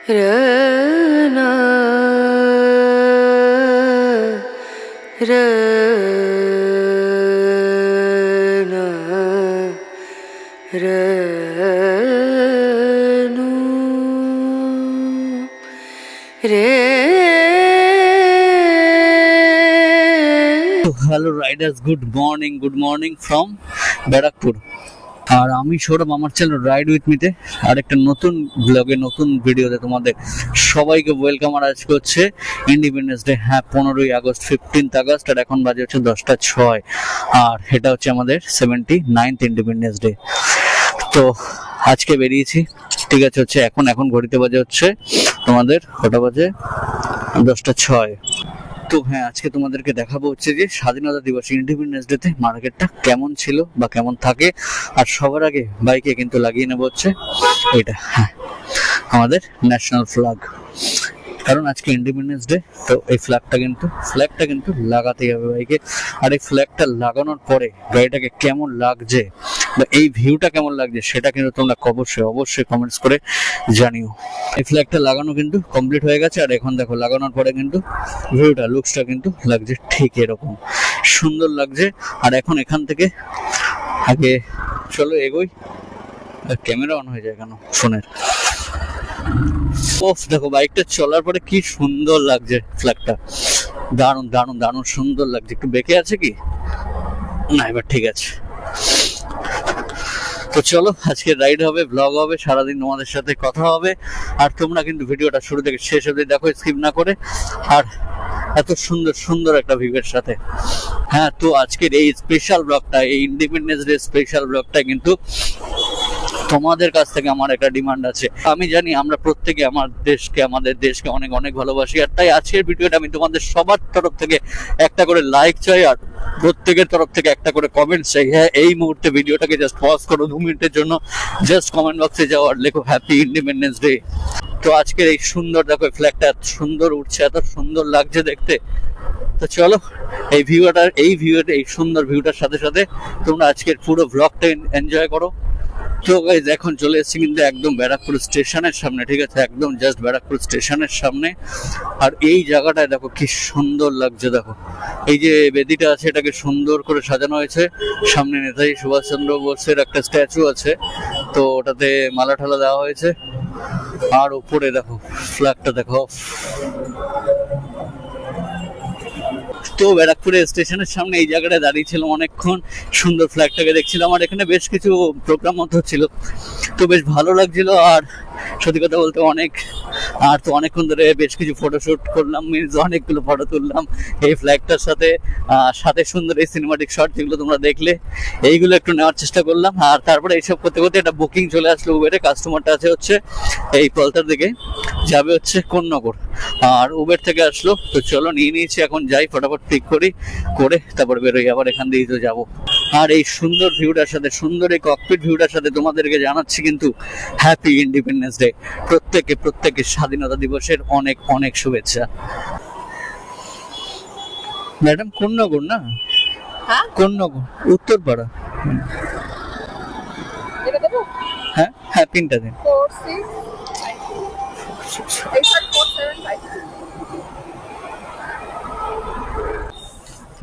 रना रना रनु रे। Hello riders, good morning from Barrackpore. আর আমি সৌরভ, আমার চ্যানেল রাইড উইথ মিতে আরেকটা নতুন ব্লগে নতুন ভিডিওতে তোমাদের সবাইকে ওয়েলকাম। আর আজকে হচ্ছে ইন্ডিপেন্ডেন্স ডে। হ্যাঁ, 15ই আগস্ট, 15th আগস্ট। আর এখন বাজে হচ্ছে 10:06। আর এটা হচ্ছে আমাদের 79th ইন্ডিপেন্ডেন্স ডে। তো আজকে বেরিয়েছি, ঠিক আছে। হচ্ছে এখন ঘড়িতে বাজে হচ্ছে তোমাদের কটা বাজে, 10:06। তো হ্যাঁ, আজকে তোমাদেরকে দেখাবো হচ্ছে যে স্বাধীনতা দিবস ইন্ডিপেন্ডেন্স ডেতে মার্কেটটা কেমন ছিল বা কেমন থাকে। আর সবার আগে বাইকে কিন্তু লাগিয়ে নেবো হচ্ছে এটা, হ্যাঁ, আমাদের ন্যাশনাল ফ্ল্যাগ। কারণ আজকে ইন্ডিপেন্ডেন্স ডে, তো এই ফ্ল্যাগটা কিন্তু লাগাতেই হবে বাইকে। আর এই ফ্ল্যাগটা লাগানোর পরে গাড়িটাকে কেমন লাগছে বা এই ভিউটা কেমন লাগছে সেটা কিন্তু তোমরা অবশ্যই কমেন্টস করে জানিও। এই ফ্ল্যাগটা লাগানো কিন্তু কমপ্লিট হয়ে গেছে। আর এখন দেখো, লাগানোর পরে কিন্তু ভিউটা, লুকসটা কিন্তু লাগছে ঠিক এরকম সুন্দর লাগছে। আর এখন এখান থেকে আগে চলো এগোই। ক্যামেরা অন হয়ে যায় কেন ফোনের? ওফ, দেখো বাইকটা চলার পরে কি সুন্দর লাগছে ফ্ল্যাগটা। দারুণ সুন্দর লাগছে। একটু বেঁকে আছে কি না, এবার ঠিক আছে। তো চলো, আজকে রাইড হবে, ব্লগ হবে, সারাদিন তোমাদের সাথে কথা হবে। আর তোমরা কিন্তু ভিডিওটা শুরু থেকে শেষ অবধি দেখো, স্কিপ না করে। আর এত সুন্দর একটা ভিউয়ের সাথে। হ্যাঁ, তো আজকের এই স্পেশাল ব্লগটা, এই ইন্ডিপেন্ডেন্স ডে স্পেশাল ব্লগটা কিন্তু তোমাদের কাছ থেকে আমার একটা ডিমান্ড আছে। আমি জানি আমরা প্রত্যেকে আমাদের দেশকে অনেক ভালোবাসি। আর তাই আজকের ভিডিওটা আমি তোমাদের সবার তরফ থেকে একটা করে লাইক চাই, আর প্রত্যেকের তরফ থেকে একটা করে কমেন্ট চাই। হ্যাঁ, এই মুহূর্তে ভিডিওটাকে জাস্ট পজ করো 2 মিনিটের জন্য, জাস্ট কমেন্ট বক্সে যাও আর লেখো হ্যাপি ইন্ডিপেন্ডেন্স ডে। তো আজকের এই সুন্দর, দেখো ফ্ল্যাগটা এত সুন্দর উঠছে, এত সুন্দর লাগছে দেখতে। তো চলো, এই সুন্দর ভিউটার সাথে সাথে তোমরা আজকের পুরো ব্লগটা এনজয় করো। তো গাইজ, এখন চলে এসেছি কিন্তু একদম ব্যারাকপুর স্টেশনের সামনে, ঠিক আছে, একদম জাস্ট ব্যারাকপুর স্টেশনের সামনে। আর এই জায়গাটায় দেখো কি সুন্দর লাগছে। দেখো এই যে বেদিটা আছে, এটাকে সুন্দর করে সাজানো হয়েছে। সামনে নেতাজি সুভাষচন্দ্র বোসের একটা স্ট্যাচু আছে, তো ওটাতে মালা ঠালা দেওয়া হয়েছে। আর উপরে দেখো ফ্ল্যাগটা দেখো। তো ব্যারাকপুরের স্টেশনের সামনে এই জায়গাটায় দাঁড়িয়ে ছিলাম অনেকক্ষণ, সুন্দর ফ্ল্যাগটাকে দেখছিলাম। আর এখানে বেশ কিছু প্রোগ্রাম মতো হচ্ছিল, তো বেশ ভালো লাগছিল। আর সত্যি কথা বলতে অনেকক্ষণ ধরে বেশ কিছু ফটোশুট করলাম, অনেকগুলো ফটো তুললাম এই ফ্ল্যাগটার সাথে। সুন্দর এই সিনেমাটিক শট যেগুলো তোমরা দেখলে, এইগুলো একটু নেওয়ার চেষ্টা করলাম। আর তারপরে এইসব করতে করতে একটা বুকিং চলে আসলো উবেরে। কাস্টমারটা আছে হচ্ছে এই পলতার দিকে, যাবে হচ্ছে কোন্নগর। আর উবের থেকে আসলো, তো চলো নিয়ে নিয়েছি, এখন যাই ফটাফট পিক করে তারপর বেরোই। আবার এখান দিয়েই তো যাবো। আর এই সুন্দর ভিউটার সাথে, সুন্দর এই ককপিট ভিউটার সাথে তোমাদেরকে জানাচ্ছি কিন্তু হ্যাপি ইন্ডিপেন্ডেন্স ডে। প্রত্যেকে স্বাধীনতা দিবসের অনেক শুভেচ্ছা। ম্যাডাম কোন্নগর না? কোন্নগর, উত্তরপাড়া। হ্যাঁ, পিনটা দিন।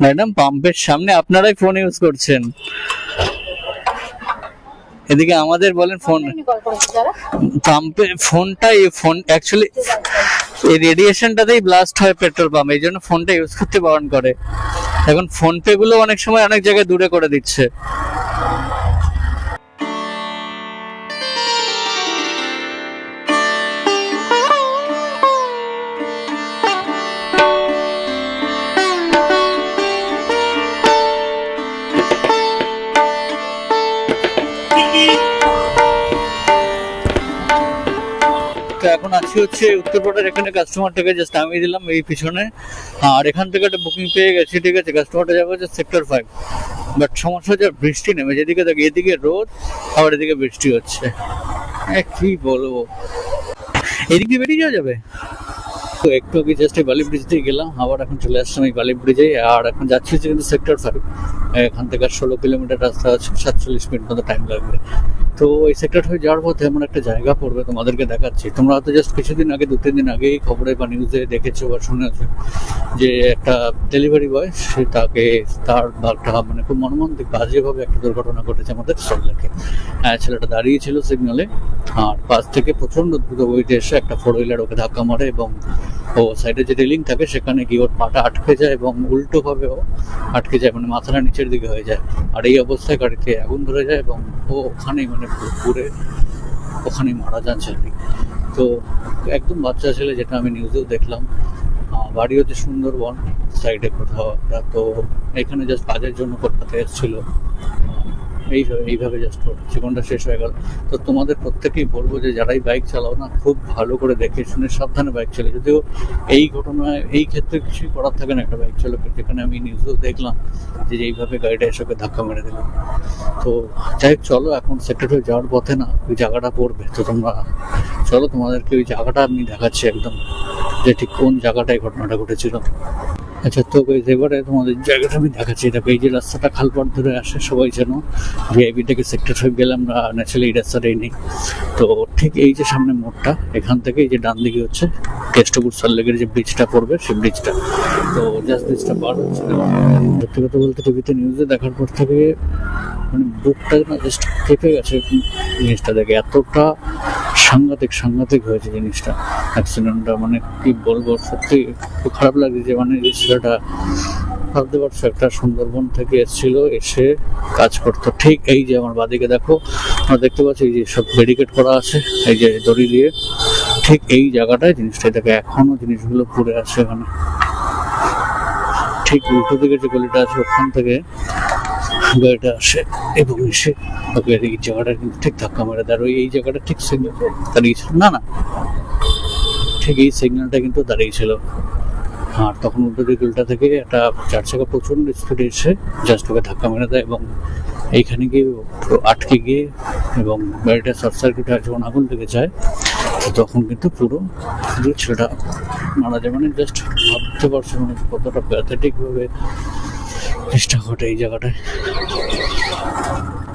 ম্যাডাম, পাম্পের সামনে আপনারাই ফোন ইউজ করছেন, এদিকে আমাদের বলেন ফোন। পাম্পে ফোন অ্যাকচুয়ালি এই রেডিয়েশনটাতেই ব্লাস্ট হয় পেট্রোল পাম্প, এই জন্য ফোনটা ইউজ করতে বারণ করে। এখন ফোন পে গুলো অনেক সময় অনেক জায়গায় দূরে করে দিচ্ছে। এখন আছি হচ্ছে উত্তরপাড়ার এখানে, কাস্টমারটাকে জাস্ট নামিয়ে দিলাম এই পিছনে। আর এখান থেকে একটা বুকিং পেয়ে গেছি, ঠিক আছে। কাস্টমারটা যাবে হচ্ছে সেক্টর 5। বাট সমস্যা হচ্ছে বৃষ্টি নেমে, যেদিকে দেখি এদিকে রোদ, আবার এদিকে বৃষ্টি হচ্ছে। কি বলবো, এদিক দিয়ে বেরিয়ে যাওয়া যাবে। তো একটু আগে জাস্ট এই বালি ব্রিজ দিয়ে গেলাম, আবার এখন চলে আসলাম এই বালি ব্রিজে। আর এখন যাচ্ছি হচ্ছে কিন্তু সেক্টর 5। এখান থেকে 16 কিলোমিটার রাস্তা আছে, 47 মিনিট মতো টাইম লাগবে। তো এই সেক্টর হয়ে যাওয়ার পথে এমন একটা জায়গা পড়বে, তোমাদেরকে দেখাচ্ছি। তোমরা হয়তো জাস্ট কিছুদিন আগে 2-3 দিন আগেই খবরে বা নিউজে দেখেছো বা শুনেছো যে একটা ডেলিভারি বয় সে তার একটা মানে খুব মর্মান্তিক বাজেভাবে একটা দুর্ঘটনা ঘটেছে আমাদের সল্টলেকে। ছেলেটা দাঁড়িয়ে ছিল সিগনালে, আর পাশ থেকে প্রচণ্ড দ্রুত গতিতে এসে একটা 4 হুইলার ওকে ধাক্কা মারে এবং ও সাইডে যে রেলিং থাকে সেখানে গিয়ে ওর পাটা আটকে যায় এবং উল্টোভাবেও আটকে যায়, মানে মাথাটা নিচের দিকে হয়ে যায়। আর এই অবস্থায় গাড়িতে আগুন ধরে যায় এবং ও ওখানেই মানে পুরে ওখানেই মারা যান ছেলেটি। তো একদম বাচ্চা ছেলে, যেটা আমি নিউজেও দেখলাম। বাড়ি হচ্ছে সুন্দরবন সাইডে কোথাও একটা। তো এখানে জাস্ট কাজের জন্য কলকাতায় এসেছিল, এইভাবে জাস্ট জীবনটা শেষ হয়ে গেল। তো তোমাদের প্রত্যেকেই বলবো যে যারাই বাইক চালাও না, খুব ভালো করে দেখে শুনে সাবধানে বাইক চালাও। যদিও এই ঘটনায় এই ক্ষেত্রে কিছুই করার থাকে না একটা বাইক চালকের, যেখানে আমি নিউজেও দেখলাম যে এইভাবে গাড়িটা এসে ধাক্কা মেরে দিলাম। তো যাই হোক, চলো এখন সেক্টর হয়ে যাওয়ার পথে না ওই জায়গাটা পড়বে। তো তোমরা চলো, তোমাদেরকে ওই জায়গাটা আমি দেখাচ্ছি একদম, যে ঠিক কোন জায়গাটায় ঘটনাটা ঘটেছিল। আচ্ছা, তো এবারে তোমাদের জায়গাটা আমি দেখাচ্ছি। এটা এই যে রাস্তাটা খালপাড় ধরে আসে, সবাই যেন ভিআইপি থেকে সেক্টর 5 গেলে আমরা ন্যাচারালি এই রাস্তাটাই নেই। তো ঠিক এই যে সামনে মোড়টা, এখান থেকে এই যে ডান দিকে হচ্ছে কেষ্টপুর সল্টলেকের যে ব্রিজটা পড়বে, সেই ব্রিজটা। তো জাস্ট ব্রিজটা পার হচ্ছে। সত্যি কথা বলতে টিভিতে নিউজে দেখার পর থেকে মানে বুকটা না জাস্ট কেঁপে গেছে জিনিসটা দেখে। এতটা সাংঘাতিক হয়েছে জিনিসটা, অ্যাক্সিডেন্টটা। মানে কি বলবো, সত্যি খুব খারাপ লাগছে যে মানে এই ছেলেটা ভাবতে পারছো একটা সুন্দরবন থেকে এসেছিল, এসে কাজ করতো। ঠিক এই যে আমার বাদিকে দেখো, আমরা দেখতে পাচ্ছি এই যে সব ব্যারিকেড করা আছে এই যে দড়ি দিয়ে, ঠিক এই জায়গাটায় জিনিসটা দেখে এখনো জিনিসগুলো পড়ে আছে এখানে। ঠিক উল্টো দিকে যে গলিটা আছে ওখান থেকে গাড়িটা আসে এবং এসে ওকে এই জায়গাটা কিন্তু ঠিক ধাক্কা মারে। তার এই জায়গাটা ঠিক সিগন্যাল দাঁড়িয়েছিল না, ঠিক এই সিগন্যালটা কিন্তু দাঁড়িয়েছিল। আর তখন উল্টো দিকটা থেকে একটা 4 চাকা প্রচণ্ড স্পিডে এসে জাস্ট ওকে ধাক্কা মেরে দেয় এবং এইখানে গিয়ে আটকে গিয়ে এবং গাড়িটা শর্ট সার্কিট হয়। যখন আগুন লেগে যায় তখন কিন্তু পুরো ছেলেটা মারা যায়। মানে জাস্ট ভাবতে পারছো মানে কতটা প্যাথেটিকভাবে চেষ্টা ঘটে এই জায়গাটায়।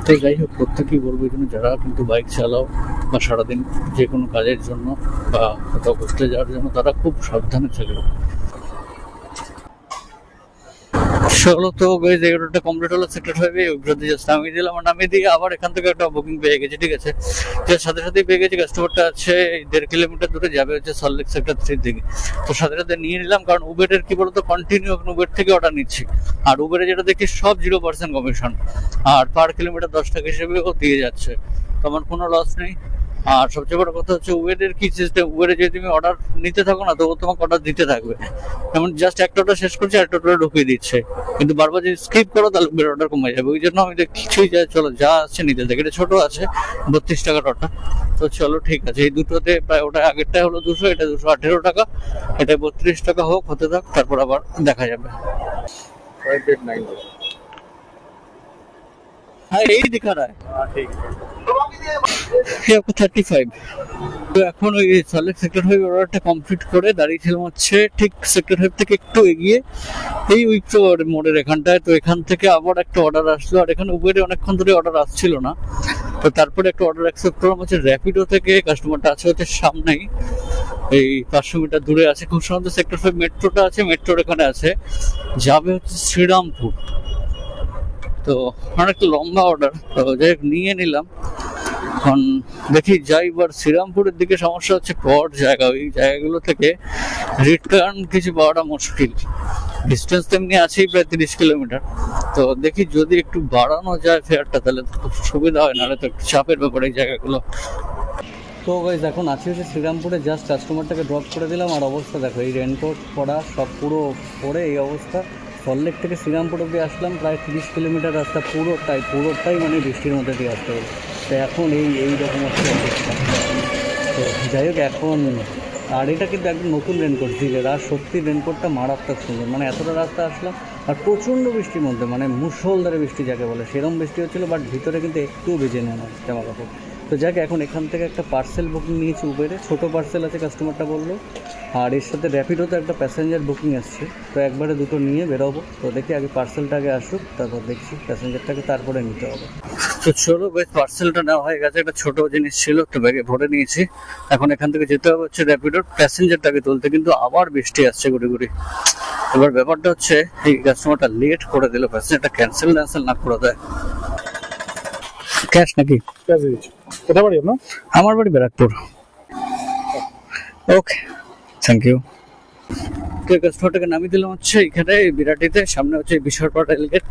তো যাই হোক, প্রত্যেকেই বলবো এই জন্য যারা কিন্তু বাইক চালাও বা সারাদিন যে কোনো কাজের জন্য বা কোথাও ঘুরতে যাওয়ার জন্য, তারা খুব সাবধানে চালাও। চলো, তো জায়গাটা কমপ্লিট হলো সেক্টর 5 জাস্ট নামিয়ে দিলাম। নামিয়ে দিয়ে আবার এখান থেকে একটা বুকিং পেয়ে গেছি। ঠিক আছে, সাথে সাথেই পেয়ে গেছি। কাস্টমারটা আছে 1.5 কিলোমিটার দূরে যাবে হচ্ছে সল্টলেক সেক্টর 3 দিকে। তো সাথে সাথে নিয়ে নিলাম, কারণ উবেরের কি বলতো কন্টিনিউ এখন উবের থেকে অর্ডার নিচ্ছি। আর উবেরে যেটা দেখি সব 0% কমিশন, আর পার কিলোমিটার 10 টাকা হিসেবেও দিয়ে যাচ্ছে। তো আমার কোনো লস নেই। আর সবচেয়ে বড় কথা হচ্ছে উবেরের কি সিস্টেম, উবেরে যদি তুমি অর্ডার নিতে থাকো না, তবু তোমাকে অর্ডার দিতে থাকবে। যেমন জাস্ট একটা অর্ডার শেষ করছে, একটা অর্ডার ঢুকিয়ে দিচ্ছে। কিন্তু বারবার যদি স্কিপ করো তাহলে উবের অর্ডার কমে যাবে। ওই জন্য আমি কিছুই যায়, চলো যা আসছে নিতে থাকি। এটা ছোট আছে 32 টাকার অর্ডার। তো চলো ঠিক আছে, এই দুটোতে প্রায়, ওটা আগেরটা হলো 200, এটা 218 টাকা, এটা 32 টাকা হোক, হতে থাক, তারপর আবার দেখা যাবে। হ্যাঁ, এই দিখা রা হ্যাঁ, 35। তো এখন ওই সল্টলেক সেক্টর 5 অর্ডারটা কমপ্লিট করে দাঁড়িয়েছিলাম হচ্ছে ঠিক সেক্টর 5 থেকে একটু এগিয়ে এই উইপ্রো মোড়ের এখানটায়। তো এখান থেকে আবার একটা অর্ডার আসলো, আর এখানে উবেরে অনেকক্ষণ ধরে অর্ডার আসছিল না। তো তারপরে একটা অর্ডার অ্যাকসেপ্ট করলাম হচ্ছে র্যাপিডো থেকে। কাস্টমারটা আছে হচ্ছে সামনেই, এই 500 মিটার দূরে আছে। খুব সম্ভবত সেক্টর 5 মেট্রোটা আছে, মেট্রোর এখানে আছে, যাবে হচ্ছে শ্রীরামপুর। তো অনেকটা লম্বা অর্ডার, তো যাই হোক নিয়ে নিলাম। এখন দেখি যাই, এবার শ্রীরামপুরের দিকে সমস্যা হচ্ছে পট জায়গা, ওই জায়গাগুলো থেকে রিটার্ন কিছু পাওয়াটা মুশকিল। ডিস্টেন্স তেমনি আছেই প্রায় 30 কিলোমিটার। তো দেখি যদি একটু বাড়ানো যায় ফেয়ারটা, তাহলে খুব সুবিধা হয়, নাহলে তো একটু চাপের ব্যাপার এই জায়গাগুলো। তো গাইস এখন আছি হচ্ছে শ্রীরামপুরে, জাস্ট কাস্টমারটাকে ড্রপ করে দিলাম। আর অবস্থা দেখো, এই রেনকোট পরা সব পুরো পরে এই অবস্থা। সল্টলেক থেকে শ্রীরামপুর অব্দি আসলাম, প্রায় 30 কিলোমিটার রাস্তা, পুরোটাই মানে বৃষ্টির মধ্যে দিয়ে আসতে হবে। তো এখন এই রকম হচ্ছে অবস্থা। তো যাই হোক এখন, আর এটা কিন্তু একদম নতুন রেনকোট দিলে, আর সত্যি রেনকোটটা মারাত্মক সুন্দর। মানে এতটা রাস্তা আসলাম আর প্রচণ্ড বৃষ্টির মধ্যে, মানে মুষলধারে বৃষ্টি যাকে বলে সেরকম বৃষ্টি হচ্ছিলো, বাট ভিতরে কিন্তু একটু ভিজে নেয় না জামা কাপড়। তো যাক, এখন এখান থেকে একটা পার্সেল বুকিং নিয়েছি উবেরে, ছোটো পার্সেল আছে কাস্টমারটা বললো। আর এর সাথে র্যাপিডোতে একটা প্যাসেঞ্জার বুকিং আসছে। তো একবারে দুটো নিয়ে বেরোবো। তো দেখি আগে পার্সেলটা আগে আসুক, তারপর দেখছি প্যাসেঞ্জারটাকে, তারপরে নিতে হবে। তো চলো বেশ, পার্সেলটা নেওয়া হয়ে গেছে, একটা ছোট জিনিস ছিল তো ব্যাগে ভরে নিয়েছি। এখন এখান থেকে যেতে হবে হচ্ছে র্যাপিডোর প্যাসেঞ্জারটাকে তুলতে, কিন্তু আবার বৃষ্টি আসছে গুড়ি গুড়ি। এবার ব্যাপারটা হচ্ছে এই কাস্টমারটা লেট করে দিল, প্যাসেঞ্জারটা ক্যান্সেল না করে দেয়। ক্যাশ নাকি? কোথায় বাড়ি আপনার? আমার বাড়ি ব্যারাকপুর। ওকে, থ্যাংক ইউ। তো কাস্টমারটাকে নামিয়ে দিলাম হচ্ছে এখানে বিরাটিতে, সামনে হচ্ছে বিশালপাড়া রেলগেট।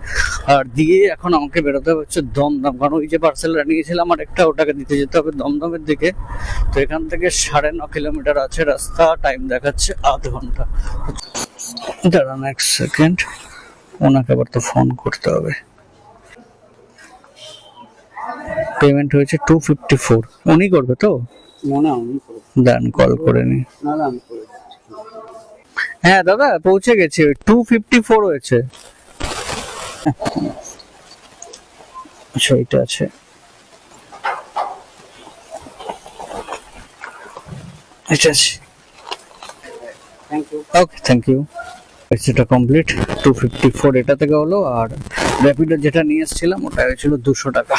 আর দিয়ে এখন আমাকে বেরোতে হবে হচ্ছে দমদম, কারণ ওই যে পার্সেলটা নিয়েছিলাম আর একটা, ওটাকে দিতে যেতে হবে দমদমের দিকে। তো এখান থেকে 9.5 কিলোমিটার আছে রাস্তা, টাইম দেখাচ্ছে আধ ঘন্টা। দাঁড়ান এক সেকেন্ড, ওনাকে আবার তো ফোন করতে হবে। পেমেন্ট হয়েছে 254, উনি করবে তো? দেন কল করে নি। হ্যাঁ দাদা পৌঁছে গেছি, 254 হয়েছে। আচ্ছা এটা আছে। আচ্ছা ওকে, থ্যাংক ইউ। এটা কমপ্লিট, 254 এটা থেকে হলো। আর র্যাপিডো যেটা নিয়ে এসেছিলাম ওটা হয়েছিল 200 টাকা।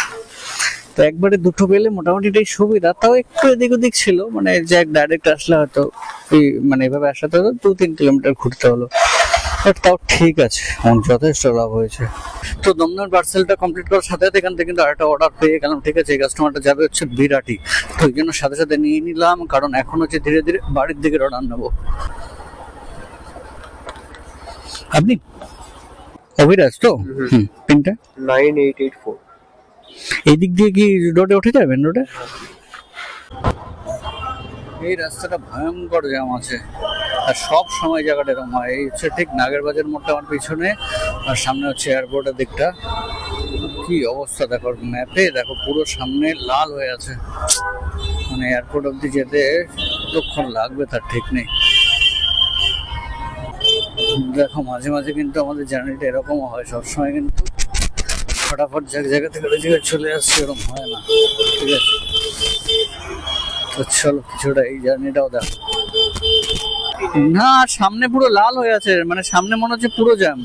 তো একবারে দুটো পেলে মোটামুটি এটাই সুবিধা, তাও একটু এদিক ওদিক ছিল, মানে যে ডাইরেক্ট আসলে হয়তো মানে এভাবে আসাতে হতো 2-3 কিলোমিটার ঘুরতে হলো, বাট তাও ঠিক আছে, আমার যথেষ্ট লাভ হয়েছে। তো দমদমের পার্সেলটা কমপ্লিট করার সাথে সাথে এখান থেকে কিন্তু আরেকটা অর্ডার পেয়ে গেলাম। ঠিক আছে, এই কাস্টমারটা যাবে হচ্ছে বিরাটি, তো ওই জন্য সাথে সাথে নিয়ে নিলাম, কারণ এখন হচ্ছে ধীরে ধীরে বাড়ির দিকে অর্ডার নেবো। আপনি অভিরাজ তো? পিনটা 9884। এই দিক দিয়ে কি রোডে উঠে যাবেন? রোডে এই রাস্তাটা ভয়ঙ্কর জ্যাম আছে, আর সব সময় জায়গাটা এরকম হয়। এই হচ্ছে ঠিক নাগেরবাজার মোড়টা আমার পিছনে, আর সামনে হচ্ছে এয়ারপোর্টের দিকটা। কি অবস্থা দেখো, ম্যাপে দেখো পুরো সামনে লাল হয়ে আছে, মানে এয়ারপোর্ট অব্দি যেতে কতক্ষণ লাগবে তার ঠিক নেই। দেখো মাঝে মাঝে কিন্তু আমাদের জার্নিটা এরকমও হয়, সবসময় কিন্তু ফটাফট জায়গা থেকে ওই জায়গায় চলে আসছে এরকম হয় না। ঠিক আছে, তো চলো কিছুটা এই জার্নিটাও দেখো। না সামনে পুরো লাল হয়ে আছে, মানে সামনে মনে হচ্ছে পুরো জ্যাম।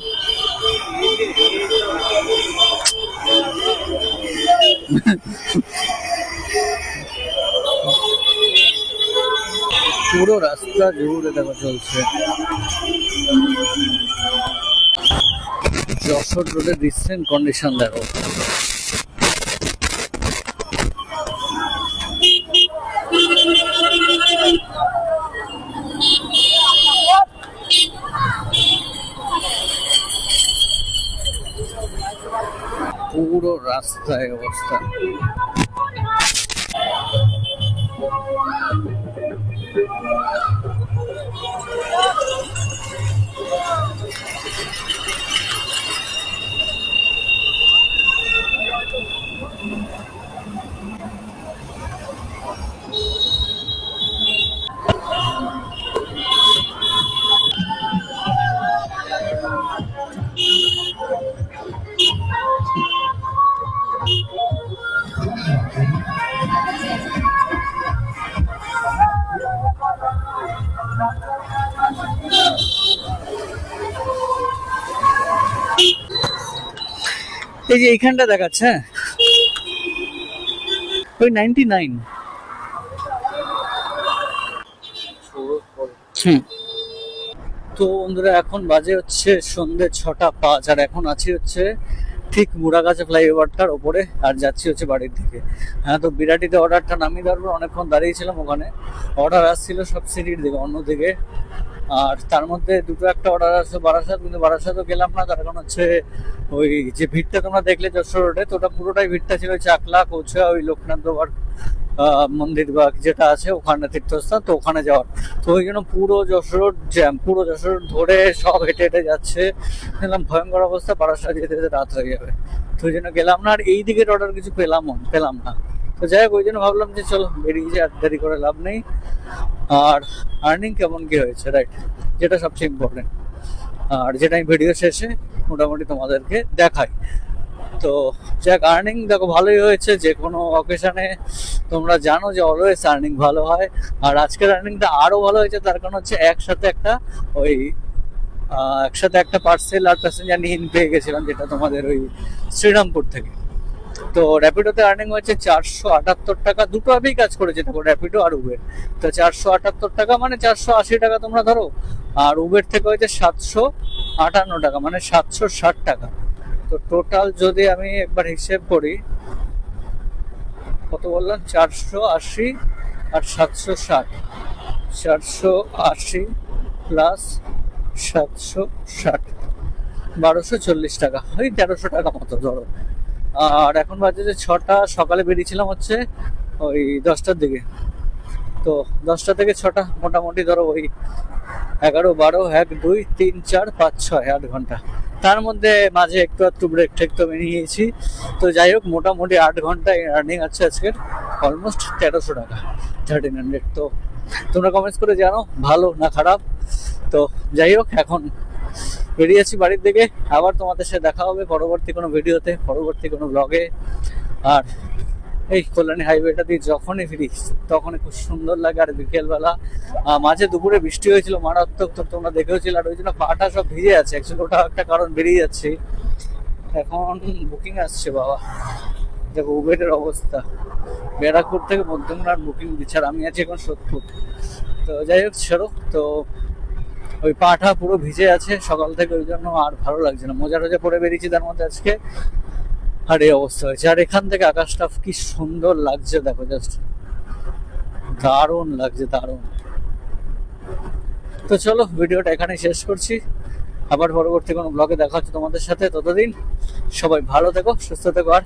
পুরো রাস্তা জুড়ে দেখা চলছে। যশোর রোডের রিসেন্ট কন্ডিশন দেখো। পুরো রাস্তায় অবস্থা। এই যে এইখানটা দেখাচ্ছে ওই 99। তো বন্ধুরা এখন বাজে হচ্ছে সন্ধ্যে 6:05, আর এখন আছি হচ্ছে ঠিক মুড়াগাছা ফ্লাইওভারটার ওপরে, আর যাচ্ছি হচ্ছে বাড়ির দিকে। হ্যাঁ, তো বিরাটিতে অর্ডারটা নামিয়ে দেওয়ার পর অনেকক্ষণ দাঁড়িয়েছিলাম, ওখানে অর্ডার আসছিল সব সিটির দিকে অন্যদিকে, আর তার মধ্যে দুটো একটা অর্ডার আসছে বারাসাত, কিন্তু বারাসাতও গেলাম না, তার কারণ হচ্ছে ওই যে ভিড়টা তোমরা দেখলে যশোর রোডে, তো ওটা পুরোটাই ভিড়টা ছিল চাকলা কচুয়া ওই লোকনাথ বাবার মন্দির বা যেটা আছে ওখানে তীর্থস্থান, তো ওখানে যাওয়ার। তো ওই জন্য পুরো যশোর জ্যাম, পুরো যশোর ধরে সব হেঁটে হেঁটে যাচ্ছে, দেখলাম ভয়ঙ্কর অবস্থা, বারাসাত যেতে যেতে রাত হয়ে যাবে, তো ওই জন্য গেলাম না। আর এই দিকের অর্ডার কিছু পেলাম না, তো যাই হোক ওই জন্য ভাবলাম যে চলো বেরিয়ে যাই, আর দেরি করে লাভ নেই। আর আর্নিং কেমন কি হয়েছে, রাইট, যেটা সবচেয়ে ইম্পর্টেন্ট, আর যেটা আমি ভিডিও শেষে মোটামুটি তোমাদেরকে দেখাই। তো যাক, আর্নিং দেখো ভালোই হয়েছে, যে কোনো অকেশনে তোমরা জানো যে অলওয়েজ আর্নিং ভালো হয়, আর আজকের আর্নিংটা আরো ভালো হয়েছে, তার কারণ হচ্ছে একসাথে একটা পার্সেল আর প্যাসেঞ্জার নিয়ে পেয়ে গেছিলাম, যেটা তোমাদের ওই শ্রীরামপুর থেকে। তো র্যাপিডোতে আর্নিং হয়েছে 478 টাকা, দুটো অ্যাপেই কাজ করেছে দেখো, র্যাপিডো আর উবের। তো 478 টাকা মানে 480 টাকা তোমরা ধরো, আর উবের থেকে হয়েছে 758 টাকা মানে 760 টাকা। তো টোটাল যদি আমি একবার হিসেব করি, কত বললাম, 480 আর 760, 480 প্লাস 760, 1240 টাকা, ওই 1300 টাকা মতো ধরো। আর এখন বাজে যে 6টা, সকালে বেরিয়েছিলাম হচ্ছে ওই 10টার দিকে। তো 10টা থেকে 6টা মোটামুটি ধরো ওই 11, 12, 1, 2, 3, 4, 5, 6, 8 ঘন্টা। তার মধ্যে মাঝে একটু ব্রেক ঠেক তো নিয়েছি। তো যাই হোক, মোটামুটি 8 ঘন্টায় আর্নিং আছে আজকের অলমোস্ট 1300 টাকা, 1300। তো তোমরা কমেন্টস করে জানো ভালো না খারাপ। তো যাই হোক, এখন বেরিয়েছি বাড়ির দিকে, আবার তোমাদের সাথে দেখা হবে পরবর্তী কোনো ভিডিওতে, পরবর্তী কোনো ব্লগে। আর এই কল্যাণী হাইওয়েটা দিয়ে যখনই ফিরি তখনই খুব সুন্দর লাগে। আর বিকেলবেলা মাঝে দুপুরে বৃষ্টি হয়েছিল মারাত্মক, তো তোমরা দেখেওছিল, আর ওই জন্য পাটা সব ভিজে আছে। অ্যাকচুয়ালি ওটা একটা কারণ, বেরিয়ে যাচ্ছি এখন। বুকিং আসছে বাবা, দেখো উবেরের অবস্থা, ব্যারাকপুর থেকে মধ্যমগ্রাম বুকিং দিচ্ছে, আর আমি আছি এখন সোদপুর। তো যাই হোক ছেড়ো, তো ওই পাটা পুরো ভিজে আছে সকাল থেকে, ওই জন্য আর ভালো লাগছে না। মোজা টোজা পরে বেরিয়েছি তার মধ্যে আজকে, আর এই অবস্থা হয়েছে। আর এখান থেকে আকাশটা কি সুন্দর লাগছে দেখো, জাস্ট দারুণ লাগছে, দারুণ। তো চলো, ভিডিওটা এখানে শেষ করছি, আবার পরবর্তী কোনো ব্লগে দেখা হচ্ছে তোমাদের সাথে। ততদিন সবাই ভালো থেকো, সুস্থ থেকো, আর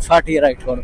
ফাটিয়ে রাইড করো।